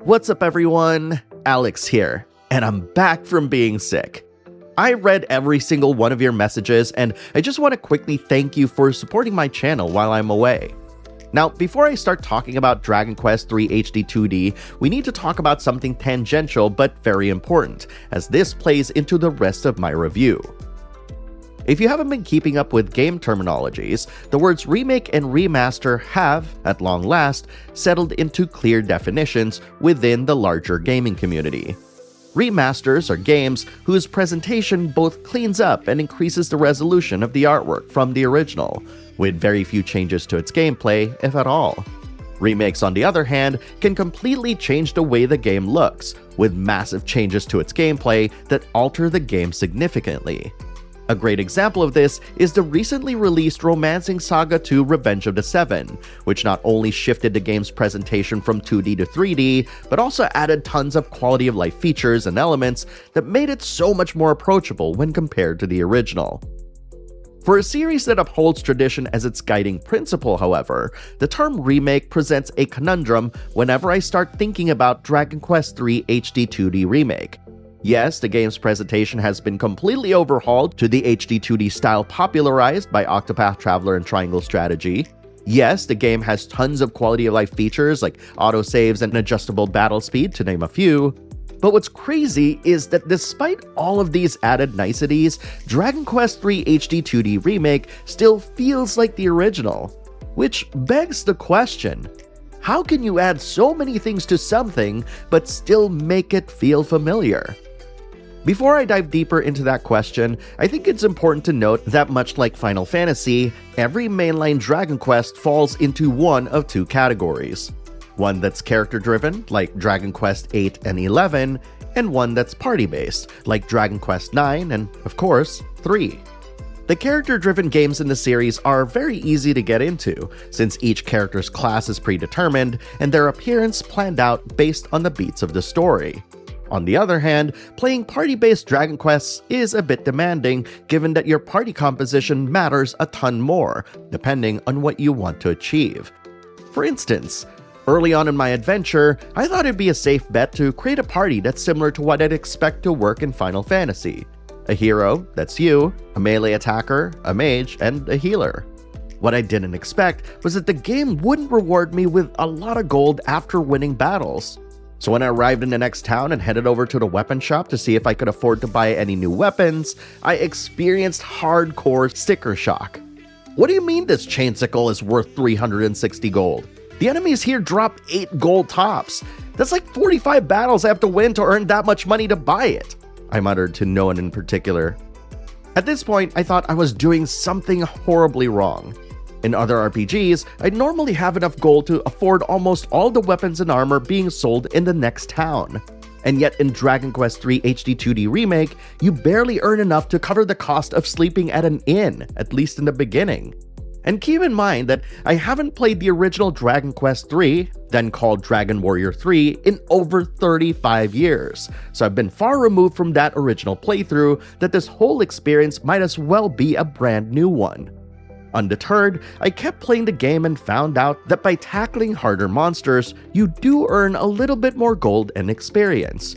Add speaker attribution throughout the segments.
Speaker 1: What's up everyone? Alex here, and I'm back from being sick. I read every single one of your messages, and I just want to quickly thank you for supporting my channel while I'm away. Now, before I start talking about Dragon Quest III HD-2D, we need to talk about something tangential but very important, as this plays into the rest of my review. If you haven't been keeping up with game terminologies, the words remake and remaster have, at long last, settled into clear definitions within the larger gaming community. Remasters are games whose presentation both cleans up and increases the resolution of the artwork from the original, with very few changes to its gameplay, if at all. Remakes, on the other hand, can completely change the way the game looks, with massive changes to its gameplay that alter the game significantly. A great example of this is the recently released Romancing Saga 2 Revenge of the Seven, which not only shifted the game's presentation from 2D to 3D, but also added tons of quality of life features and elements that made it so much more approachable when compared to the original. For a series that upholds tradition as its guiding principle, however, the term remake presents a conundrum whenever I start thinking about Dragon Quest III HD-2D Remake. Yes, the game's presentation has been completely overhauled to the HD-2D style popularized by Octopath Traveler and Triangle Strategy. Yes, the game has tons of quality of life features like autosaves and adjustable battle speed, to name a few. But what's crazy is that despite all of these added niceties, Dragon Quest III HD-2D Remake still feels like the original. Which begs the question, how can you add so many things to something but still make it feel familiar? Before I dive deeper into that question, I think it's important to note that much like Final Fantasy, every mainline Dragon Quest falls into one of two categories. One that's character-driven, like Dragon Quest 8 and 11, and one that's party-based, like Dragon Quest 9 and, of course, 3. The character-driven games in the series are very easy to get into, since each character's class is predetermined and their appearance planned out based on the beats of the story. On the other hand, playing party-based Dragon Quests is a bit demanding, given that your party composition matters a ton more, depending on what you want to achieve. For instance, early on in my adventure, I thought it'd be a safe bet to create a party that's similar to what I'd expect to work in Final Fantasy. A hero, that's you, a melee attacker, a mage, and a healer. What I didn't expect was that the game wouldn't reward me with a lot of gold after winning battles. So when I arrived in the next town and headed over to the weapon shop to see if I could afford to buy any new weapons, I experienced hardcore sticker shock. What do you mean this chain sickle is worth 360 gold? The enemies here drop 8 gold tops. That's like 45 battles I have to win to earn that much money to buy it, I muttered to no one in particular. At this point, I thought I was doing something horribly wrong. In other RPGs, I'd normally have enough gold to afford almost all the weapons and armor being sold in the next town. And yet in Dragon Quest III HD-2D Remake, you barely earn enough to cover the cost of sleeping at an inn, at least in the beginning. And keep in mind that I haven't played the original Dragon Quest III, then called Dragon Warrior 3, in over 35 years, so I've been far removed from that original playthrough that this whole experience might as well be a brand new one. Undeterred, I kept playing the game and found out that by tackling harder monsters, you do earn a little bit more gold and experience.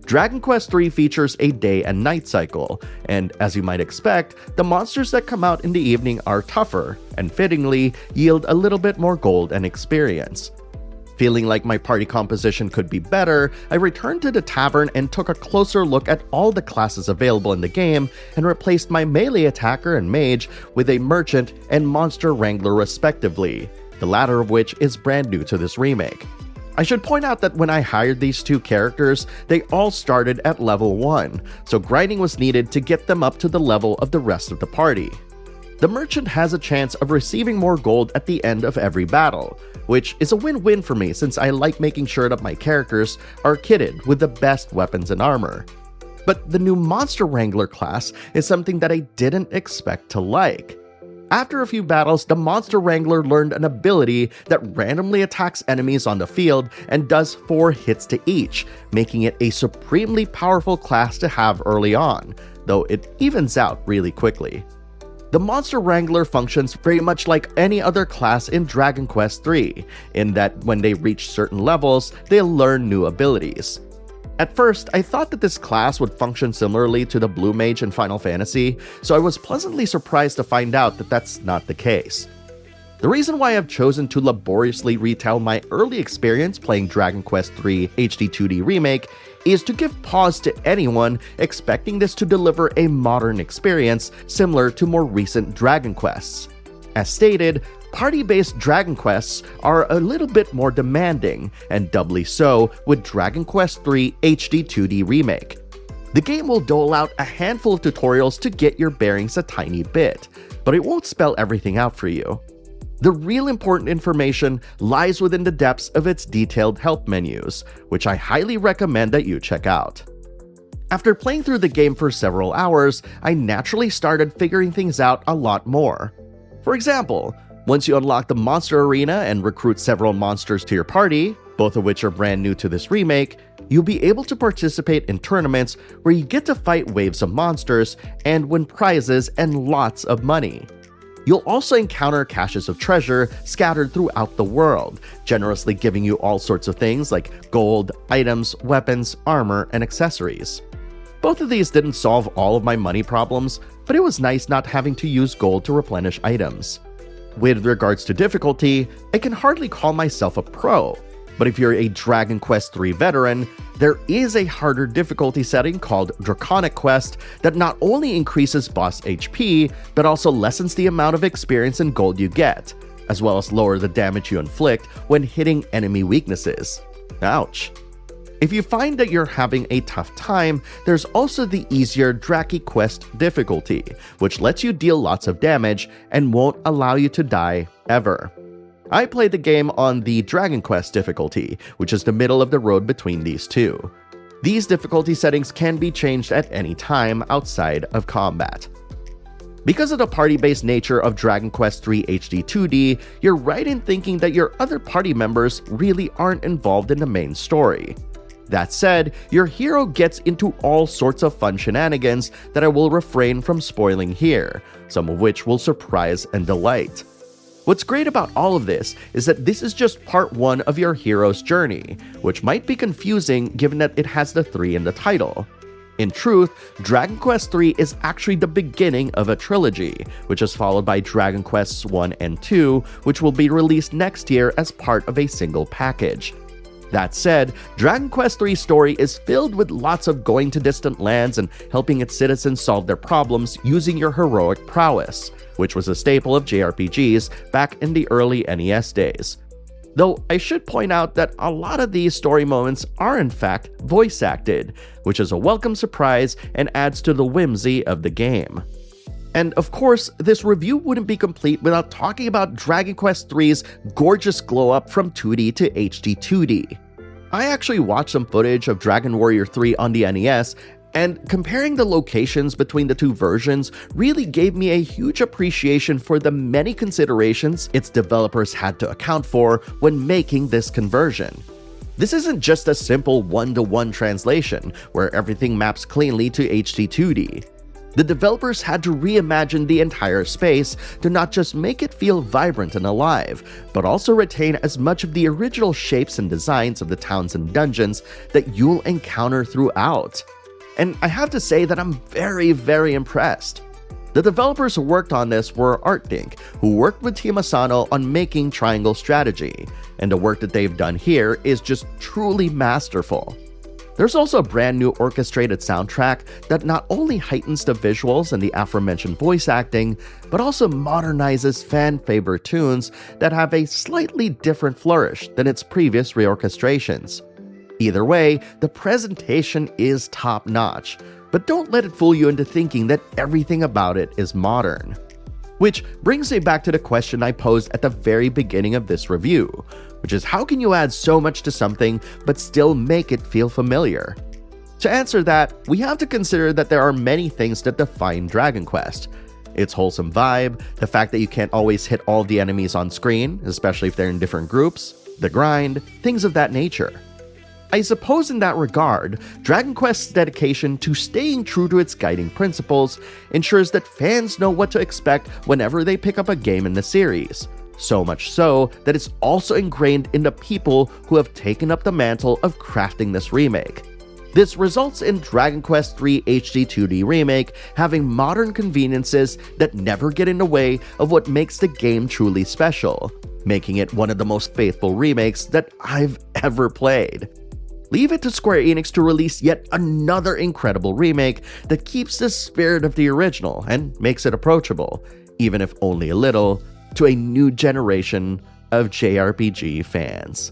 Speaker 1: Dragon Quest III features a day and night cycle, and as you might expect, the monsters that come out in the evening are tougher, and fittingly, yield a little bit more gold and experience. Feeling like my party composition could be better, I returned to the tavern and took a closer look at all the classes available in the game and replaced my melee attacker and mage with a merchant and monster wrangler respectively, the latter of which is brand new to this remake. I should point out that when I hired these two characters, they all started at level 1, so grinding was needed to get them up to the level of the rest of the party. The merchant has a chance of receiving more gold at the end of every battle, which is a win-win for me since I like making sure that my characters are kitted with the best weapons and armor. But the new Monster Wrangler class is something that I didn't expect to like. After a few battles, the Monster Wrangler learned an ability that randomly attacks enemies on the field and does 4 hits to each, making it a supremely powerful class to have early on, though it evens out really quickly. The Monster Wrangler functions very much like any other class in Dragon Quest III, in that when they reach certain levels, they'll learn new abilities. At first, I thought that this class would function similarly to the Blue Mage in Final Fantasy, so I was pleasantly surprised to find out that that's not the case. The reason why I've chosen to laboriously retell my early experience playing Dragon Quest III HD-2D Remake is to give pause to anyone expecting this to deliver a modern experience similar to more recent Dragon Quests. As stated, party-based Dragon Quests are a little bit more demanding, and doubly so with Dragon Quest III HD-2D Remake. The game will dole out a handful of tutorials to get your bearings a tiny bit, but it won't spell everything out for you. The real important information lies within the depths of its detailed help menus, which I highly recommend that you check out. After playing through the game for several hours, I naturally started figuring things out a lot more. For example, once you unlock the monster arena and recruit several monsters to your party, both of which are brand new to this remake, you'll be able to participate in tournaments where you get to fight waves of monsters and win prizes and lots of money. You'll also encounter caches of treasure scattered throughout the world, generously giving you all sorts of things like gold, items, weapons, armor, and accessories. Both of these didn't solve all of my money problems, but it was nice not having to use gold to replenish items. With regards to difficulty, I can hardly call myself a pro, but if you're a Dragon Quest III veteran, there is a harder difficulty setting called Draconic Quest that not only increases boss HP, but also lessens the amount of experience and gold you get, as well as lower the damage you inflict when hitting enemy weaknesses. Ouch. If you find that you're having a tough time, there's also the easier Draki Quest difficulty, which lets you deal lots of damage and won't allow you to die ever. I played the game on the Dragon Quest difficulty, which is the middle of the road between these two. These difficulty settings can be changed at any time outside of combat. Because of the party-based nature of Dragon Quest III HD-2D, you're right in thinking that your other party members really aren't involved in the main story. That said, your hero gets into all sorts of fun shenanigans that I will refrain from spoiling here, some of which will surprise and delight. What's great about all of this is that this is just part 1 of your hero's journey, which might be confusing given that it has the 3 in the title. In truth, Dragon Quest III is actually the beginning of a trilogy, which is followed by Dragon Quests I and II, which will be released next year as part of a single package. That said, Dragon Quest III's story is filled with lots of going to distant lands and helping its citizens solve their problems using your heroic prowess, which was a staple of JRPGs back in the early NES days. Though I should point out that a lot of these story moments are in fact voice acted, which is a welcome surprise and adds to the whimsy of the game. And of course, this review wouldn't be complete without talking about Dragon Quest III's gorgeous glow up from 2D to HD 2D. I actually watched some footage of Dragon Warrior 3 on the NES, and comparing the locations between the two versions really gave me a huge appreciation for the many considerations its developers had to account for when making this conversion. This isn't just a simple one-to-one translation where everything maps cleanly to HD 2D. The developers had to reimagine the entire space to not just make it feel vibrant and alive, but also retain as much of the original shapes and designs of the towns and dungeons that you'll encounter throughout. And I have to say that I'm very impressed. The developers who worked on this were ArtDink, who worked with Team Asano on making Triangle Strategy, and the work that they've done here is just truly masterful. There's also a brand new orchestrated soundtrack that not only heightens the visuals and the aforementioned voice acting, but also modernizes fan-favorite tunes that have a slightly different flourish than its previous reorchestrations. Either way, the presentation is top-notch, but don't let it fool you into thinking that everything about it is modern. Which brings me back to the question I posed at the very beginning of this review, which is how can you add so much to something but still make it feel familiar? To answer that, we have to consider that there are many things that define Dragon Quest. Its wholesome vibe, the fact that you can't always hit all the enemies on screen, especially if they're in different groups, the grind, things of that nature. I suppose in that regard, Dragon Quest's dedication to staying true to its guiding principles ensures that fans know what to expect whenever they pick up a game in the series. So much so that it's also ingrained in the people who have taken up the mantle of crafting this remake. This results in Dragon Quest III HD-2D Remake having modern conveniences that never get in the way of what makes the game truly special, making it one of the most faithful remakes that I've ever played. Leave it to Square Enix to release yet another incredible remake that keeps the spirit of the original and makes it approachable, even if only a little, to a new generation of JRPG fans.